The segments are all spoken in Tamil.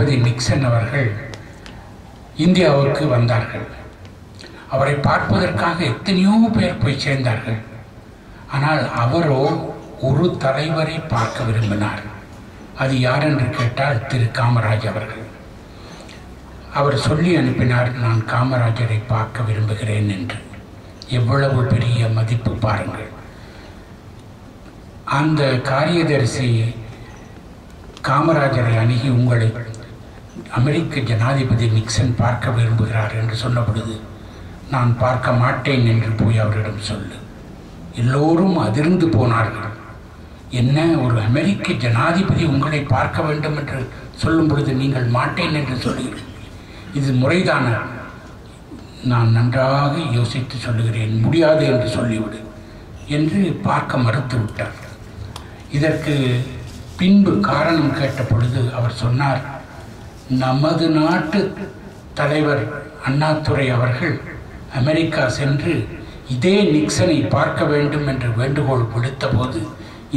நிக்சன் அவர்கள் இந்தியாவுக்கு வந்தார்கள். அவரை பார்ப்பதற்காக எத்தனையோ பேர் போய் சேர்ந்தார்கள். ஆனால் அவரோ ஒரு தலைவரை பார்க்க விரும்பினார். அது யார் என்று கேட்டால் திரு காமராஜ் அவர்கள். அவர் சொல்லி அனுப்பினார், நான் காமராஜரை பார்க்க விரும்புகிறேன் என்று. எவ்வளவு பெரிய மதிப்பு பாருங்கள். அந்த காரியதரிசி காமராஜரை அணுகி, உங்களை அமெரிக்க ஜனாதிபதி நிக்சன் பார்க்க விரும்புகிறார் என்று சொன்ன பொழுது, நான் பார்க்க மாட்டேன் என்று போய் அவரிடம் சொல்லு. எல்லோரும் அதிர்ந்து போனார்கள். என்ன, ஒரு அமெரிக்க ஜனாதிபதி உங்களை பார்க்க வேண்டும் என்று சொல்லும் பொழுது நீங்கள் மாட்டேன் என்று சொல்லுகிறீர்கள், இது முறைதான? நான் நன்றாக யோசித்து சொல்லுகிறேன், முடியாது என்று சொல்லிவிடு என்று பார்க்க மறுத்து விட்டார். இதற்கு பின்பு காரணம் கேட்ட பொழுது அவர் சொன்னார், நமது நாட்டு தலைவர் அண்ணாதுரை அவர்கள் அமெரிக்கா சென்று இதே நிக்சனை பார்க்க வேண்டும் என்று வேண்டுகோள் விடுத்த போது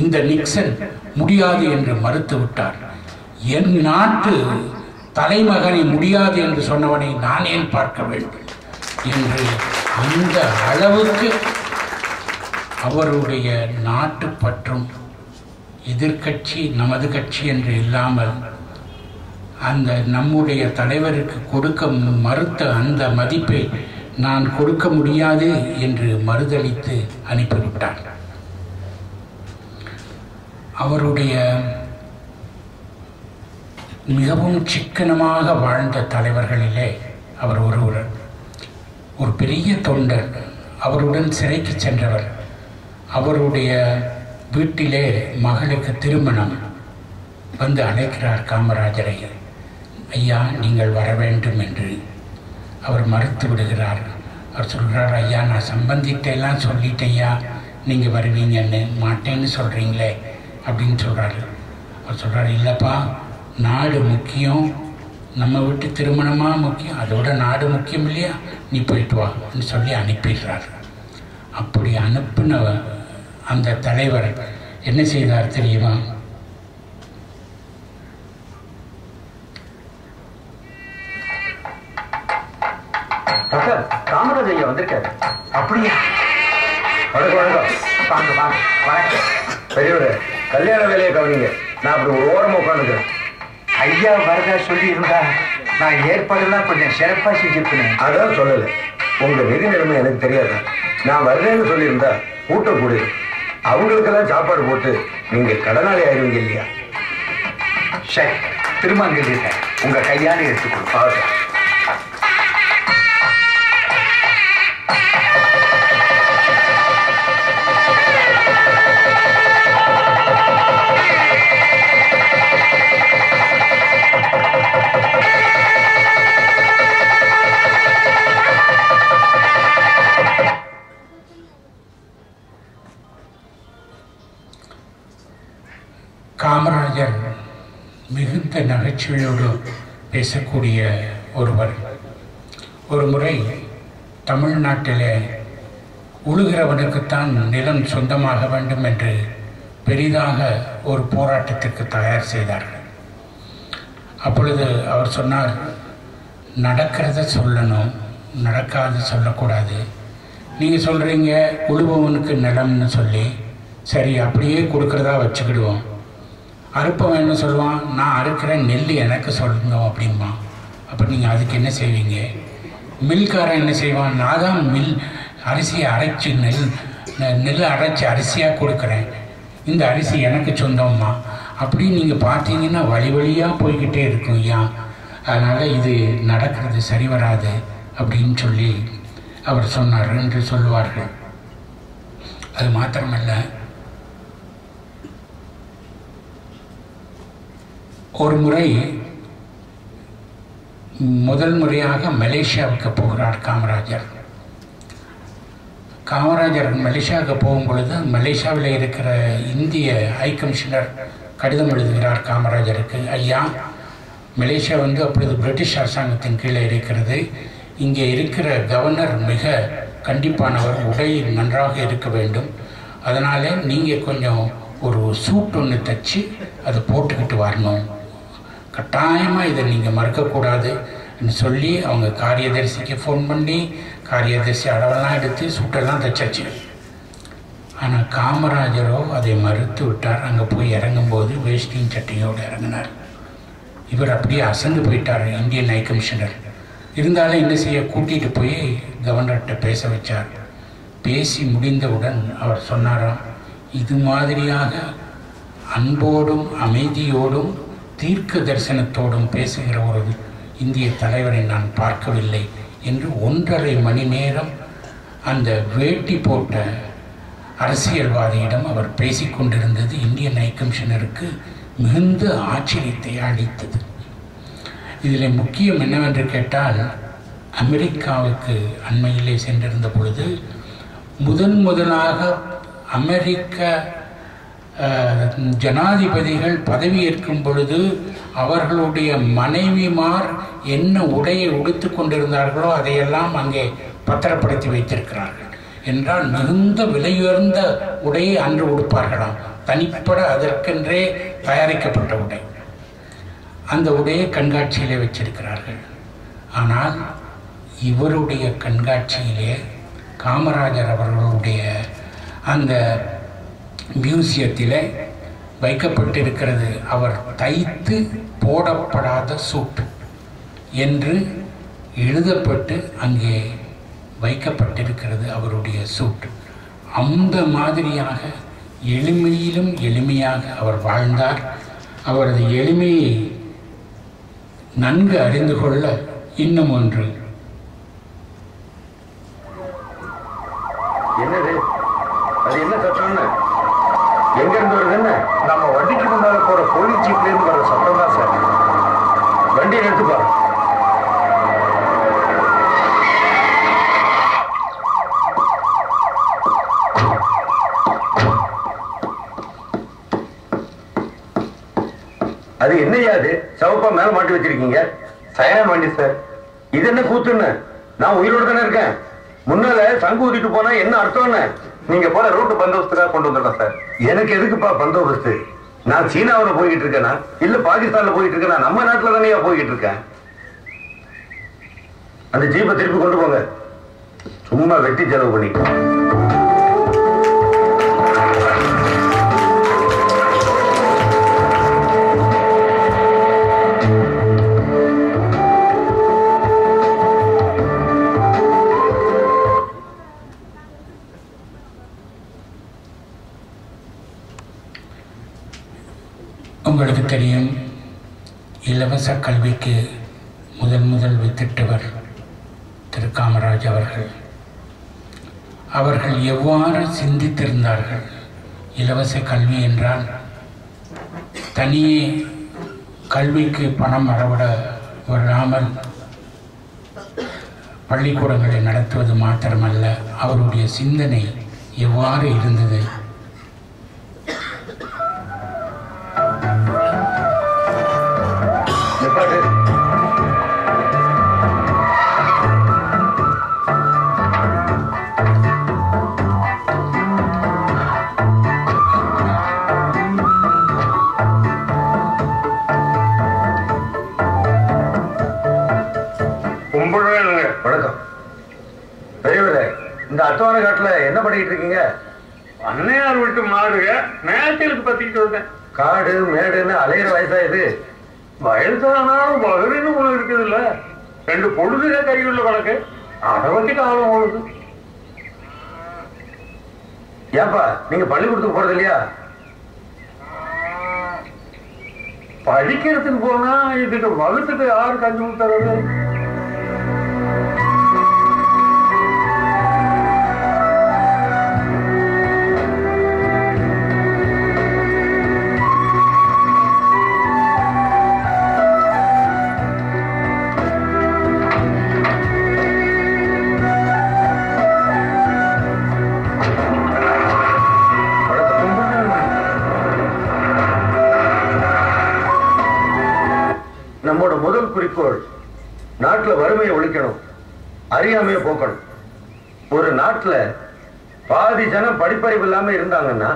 இந்த நிக்சன் முடியாது என்று மறுத்து விட்டார். என் நாட்டு தலைமகனை முடியாது என்று சொன்னவனை நான் ஏன் பார்க்க வேண்டும் என்று அந்த அளவுக்கு அவருடைய நாட்டு பற்றும், எதிர்கட்சி நமது கட்சி என்று இல்லாமல் அந்த நம்முடைய தலைவருக்கு கொடுக்க மறுத்த அந்த மதிப்பை நான் கொடுக்க முடியாது என்று மறுதளித்து அனுப்பிவிட்டார். அவருடைய மிகவும் சிக்கனமாக வாழ்ந்த தலைவர்களிலே அவர் ஒருவர். ஒரு பெரிய தொண்டர், அவருடன் சிறைக்கு சென்றவர். அவருடைய வீட்டிலே மகளுக்கு திருமணம். வந்து அழைக்கிறார் காமராஜரை, ஐயா நீங்கள் வர வேண்டும் என்று. அவர் மறுத்து விடுகிறார். அவர் சொல்கிறார், ஐயா நான் சம்பந்திட்டெல்லாம் சொல்லிட்டேயா, நீங்கள் வருவீங்கன்னு, மாட்டேன்னு சொல்கிறீங்களே அப்படின்னு சொல்கிறாரு. அவர் சொல்கிறார், இல்லைப்பா, நாடு முக்கியம், நம்ம வீட்டு திருமணமாக முக்கியம், அதோட நாடு முக்கியம் இல்லையா, நீ போயிட்டு வான்னு சொல்லி அனுப்பிடுறார். அப்படி அனுப்பின அந்த தலைவர் என்ன செய்தார் தெரியுமா? காமராஜ் ஐயா வந்திருக்காரு. அப்படியா? பெரியவரு, கல்யாண வேலையை கவனிங்க. நான் அப்படி ஒரு ஓரமா உட்காந்துக்கிறேன். ஐயா வரதா சொல்லி இருந்தா நான் ஏற்பாடுலாம் கொஞ்சம் சிறப்பா செஞ்சிருப்பேன். அதான் சொல்லலை, உங்க நிதி நிலைமை எனக்கு தெரியாது. நான் வரலன்னு சொல்லியிருந்தா கூட்டம் கூடிடும். அவங்களுக்கெல்லாம் சாப்பாடு போட்டு நீங்க கடனாளி ஆயிருவீங்க இல்லையா? சரி, திருமணம் உங்க கையால எடுத்துக்கணும். காமராஜர் மிகுந்த நகைச்சுவையோடு பேசக்கூடிய ஒருவர். ஒரு முறை தமிழ்நாட்டிலே உழுகிறவனுக்குத்தான் நிலம் சொந்தமாக வேண்டும் என்று பெரிதாக ஒரு போராட்டத்திற்கு தயார் செய்தார்கள். அப்பொழுது அவர் சொன்னார், நடக்கிறத சொல்லணும், நடக்காத சொல்லக்கூடாது. நீங்கள் சொல்கிறீங்க உழுபவனுக்கு நிலம்னு சொல்லி, சரி அப்படியே கொடுக்குறதா வச்சுக்கிடுவோம். அறுப்பவன் என்ன சொல்லுவான், நான் அறுக்கிறேன், நெல் எனக்கு சொல்லணும் அப்படிமா. அப்போ நீங்கள் அதுக்கு என்ன செய்வீங்க? மில்காரன் என்ன செய்வான், நான் தான் அரிசியை அரைச்சி நெல் அரைச்சி அரிசியாக கொடுக்குறேன், இந்த அரிசி எனக்கு சொந்தம்மா. அப்படி நீங்கள் பார்த்தீங்கன்னா வழி வழியாக போய்கிட்டே இருக்கும் ஐயா. அதனால் இது நடக்கிறது சரி வராது அப்படின்னு சொல்லி அவர் சொன்னார் என்று சொல்லுவார்கள். அது மாத்திரமல்ல, ஒரு முறை முதல் முறையாக மலேசியாவுக்கு போகிறார் காமராஜர். காமராஜர் மலேசியாவுக்கு போகும் பொழுது மலேசியாவில் இருக்கிற இந்திய ஹை கமிஷனர் கடிதம் எழுதுகிறார் காமராஜருக்கு, ஐயா மலேசியா அப்பொழுது பிரிட்டிஷ் அரசாங்கத்தின் கீழே இருக்கிறது, இங்கே இருக்கிற கவர்னர் மிக கண்டிப்பானவர், உடை நன்றாக இருக்க வேண்டும், அதனால் நீங்கள் கொஞ்சம் ஒரு சூட் ஒன்று தைச்சி அதை போட்டுக்கிட்டு வரணும். கட்டாயமாக இதை நீங்கள் மறுக்கக்கூடாது சொல்லி அவங்க காரியதர்சிக்கு ஃபோன் பண்ணி காரியதர்சி அளவெல்லாம் எடுத்து சூட்டெல்லாம் தைச்சாச்சு. ஆனால் காமராஜரோ அதை மறுத்து விட்டார். அங்கே போய் இறங்கும்போது வேஷ்டியும் சட்டையோடு இறங்கினார். இவர் அப்படியே அசந்து போயிட்டார் இந்தியன் ஹை கமிஷனர். இருந்தாலும் என்ன செய்ய, கூட்டிகிட்டு போய் கவர்னர்கிட்ட பேச வச்சார். பேசி முடிந்தவுடன் அவர் சொன்னாராம், இது மாதிரியாக அன்போடும் அமைதியோடும் தீர்க்க தரிசனத்தோடும் பேசுகிற ஒரு இந்திய தலைவரை நான் பார்க்கவில்லை என்று 1.5 மணி நேரம் அந்த வேட்டி போட்ட அரசியல்வாதியிடம் அவர் பேசிக்கொண்டிருந்தது இந்தியன் ஹை கமிஷனருக்கு மிகுந்த ஆச்சரியத்தை அளித்தது. இதில் முக்கியம் என்னவென்று கேட்டால், அமெரிக்காவுக்கு அண்மையிலே சென்றிருந்த பொழுது முதலாக அமெரிக்க ஜனாதிபதிகள் பதவியேற்கும் பொழுது அவர்களுடைய மனைவிமார் என்ன உடையை உடுத்து கொண்டிருந்தார்களோ அதையெல்லாம் அங்கே பத்திரப்படுத்தி வைத்திருக்கிறார்கள். என்றால் மிகுந்த விலையுயர்ந்த உடையை அன்று உடுப்பார்களாம். தனிப்பட அதற்கென்றே தயாரிக்கப்பட்ட உடை. அந்த உடையை கண்காட்சியிலே வச்சிருக்கிறார்கள். ஆனால் இவருடைய கண்காட்சியிலே காமராஜர் அவர்களுடைய அந்த மியூசியத்திலே வைக்கப்பட்டிருக்கிறது அவர் தைத்து போடப்படாத சூட் என்று எழுதப்பட்டு அங்கே வைக்கப்பட்டிருக்கிறது அவருடைய சூட். அந்த மாதிரியாக எளிமையிலும் எளிமையாக அவர் வாழ்ந்தார். அவரது எளிமையை நன்கு அறிந்து கொள்ள இன்னும் ஒன்று. என்னது அது? என்ன சத்தம்னு எங்க இருந்து வருது? என்ன நம்ம வண்டிக்கு முன்னால போற போலீஸ் ஜீப்ல இருந்து வர சத்தம் தான் சார். வண்டியை எடுத்துப்பா. அது என்னையா அது சவப்பா மேல மாட்டி வச்சிருக்கீங்க? சயன வண்டி சார். இது என்ன கூத்துன்னு? நான் உயிரோடு தானே இருக்கேன். முன்னால சங்கு ஊதிட்டு போனா என்ன அர்த்தம்னு? நீங்க போற ரூட் பந்தோபஸ்துக்காக கொண்டு வந்துருக்கேன் சார். எனக்கு எதுக்குப்பா பந்தோபஸ்து? நான் சீனாவில் போய்கிட்டு இருக்கேனா இல்ல பாகிஸ்தான்ல போயிட்டு இருக்கேனா? நம்ம நாட்டுல தானே போய்கிட்டு இருக்கேன். அந்த ஜீப்பை திருப்பி கொண்டு போங்க. சும்மா வெட்டி செலவு பண்ணி. உங்களுக்கு தெரியும், இலவச கல்விக்கு முதல் வித்திட்டவர் திரு காமராஜ் அவர்கள். அவர்கள் எவ்வாறு சிந்தித்திருந்தார்கள்? இலவச கல்வி என்றால் தனியே கல்விக்கு பணம் வராமல் பள்ளிக்கூடங்களை நடத்துவது மாத்திரமல்ல, அவருடைய சிந்தனை எவ்வாறு இருந்தது? வணக்கம் பெரியவரே. இந்த அத்தவான காட்டுல என்ன பண்ணிட்டு இருக்கீங்க? அன்னையார் விட்டு மாடுக மேய்ச்சலுக்கு பத்திக்கிட்டு வந்தேன். காடு மேடுன்னு அலையிற வயசா இது? வயசானாலும் பகரின்னு ஒண்ணு இருக்குது இல்ல. 2 பொழுதுக கையுள்ள வழக்கு அதை வச்சு காலம் ஓடுது. ஏப்பா நீங்க பள்ளிக்கூடத்துக்கு போறது இல்லையா? படிக்கிறதுக்கு போனா இதுக்கு வகுத்துக்கு யாரு கஞ்சி ஊத்துறது? நம்மோட முதல் குறிக்கோள் நாட்டுல வறுமையை ஒழிக்கணும், அறியாமையை போக்கணும். ஒரு நாட்டுல பாதி ஜனம் படிப்பறிவு இல்லாம இருந்தாங்கன்னா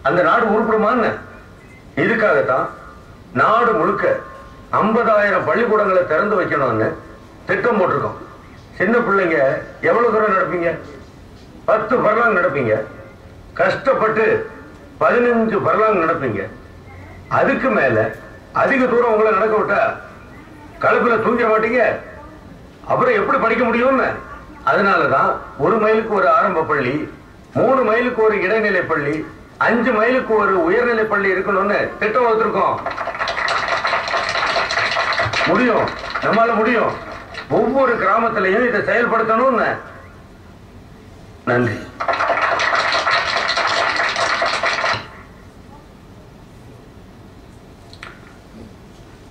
அந்த நாடு உருப்படுமான்னு? இதுக்காகத்தான் நாடு முழுக்க 50,000 பள்ளிக்கூடங்களை திறந்து வைக்கணும்னு திட்டம் போட்டிருக்கோம். சின்ன பிள்ளைங்க எவ்வளவு தூரம் நடப்பீங்க? 10 பர்லாங் நடப்பீங்க. கஷ்டப்பட்டு 15 பர்லாங் நடப்பீங்க. அதுக்கு மேல அதிக தூரம் உங்களை நடக்க விட்டா கழுப்புல தூங்கிட மாட்டீங்க. அப்புறம் எப்படி படிக்க முடியும்னு. அதனாலதான் 1 மைலுக்கு ஒரு ஆரம்ப பள்ளி, 3 மைலுக்கு ஒரு இடைநிலை பள்ளி, 5 மைலுக்கு ஒரு உயர்நிலை பள்ளி இருக்கணும்னு திட்டம் வச்சிருக்கோம். முடியும், நம்மால முடியும். ஒவ்வொரு கிராமத்திலையும் இதை செயல்படுத்தணும்னு. நன்றி.